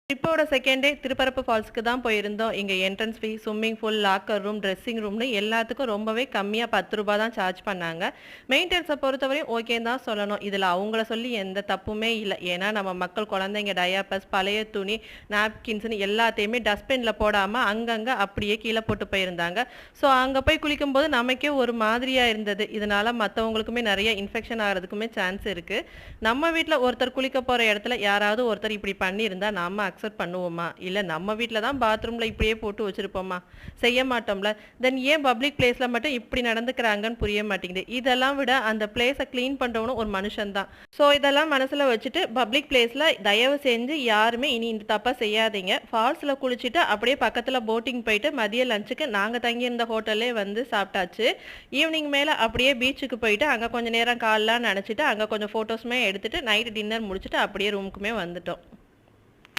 ட்ரிப்போட second day Thirparappu ஃபால்ஸ்க்கு தான் போயிருந்தோம். இங்க entrance fee, swimming pool, locker room, dressing ரூம்னு எல்லாத்துக்கும் ரொம்பவே கம்மியா ₹10 தான் சார்ஜ் பண்ணாங்க. மெயின்டெனன்ஸ பொறுத்தவரையும் ஓகேன்னு தான் சொல்லணும். இதுல அவங்கள சொல்லி எந்த தப்புமே இல்ல. ஏன்னா நம்ம மக்கள் குழந்தைங்க டயாப்பர்ஸ், பழைய துணி, நாப்கின்ஸ்ன்னு எல்லாத்தையுமே டஸ்ட்பின்ல போடாம அங்கங்க அப்படியே கீழ போட்டு போயிருந்தாங்க. ஸோ அங்க போய் குளிக்கும்போது நமக்கே ஒரு மாதிரியா இருந்தது. இதனால மத்தவங்களுக்குமே நெறைய இன்ஃபெக்ஷன் ஆகுறதுக்குமே சான்ஸ் இருக்கு. நம்ம வீட்ல ஒருத்தர் குளிக்க போற இடத்துல யாராவது ஒருத்தர் இப்படி பண்ணியிருந்தா நாம அக்செப்ட் பண்ணுவோமா? இல்ல நம்ம வீட்ல தான் பாத்ரூம்ல இப்படியே போட்டு வச்சிருப்போமா? செய்ய மாட்டோம்ல. தென் ஏன் பப்ளிக் பிளேஸ்ல மட்டும் இப்படி நடந்துக்கிறாங்கன்னு புரிய மாட்டேங்குது. இதெல்லாம் விட அந்த பிளேஸ கிளீன் பண்றவனும் ஒரு மனுஷன் தான். ஸோ இதெல்லாம் மனசுல வச்சுட்டு பப்ளிக் பிளேஸ்ல தயவு செஞ்சு யாருமே இனி இந்த தப்பா செய்யாதீங்க. ஃபால்ஸ்ல குளிச்சுட்டு அப்படியே பக்கத்துல போட்டிங் போயிட்டு மதிய லஞ்சுக்கு நாங்க தங்கியிருந்த ஹோட்டல்லே வந்து சாப்பிட்டாச்சு. ஈவினிங் மேல அப்படியே பீச்சுக்கு போயிட்டு அங்க கொஞ்ச நேரம் கால்லாம் நனைச்சிட்டு அங்க கொஞ்சம் ஃபோட்டோஸுமே எடுத்துட்டு நைட் டின்னர் முடிச்சுட்டு அப்படியே ரூமுக்குமே வந்துட்டோம்.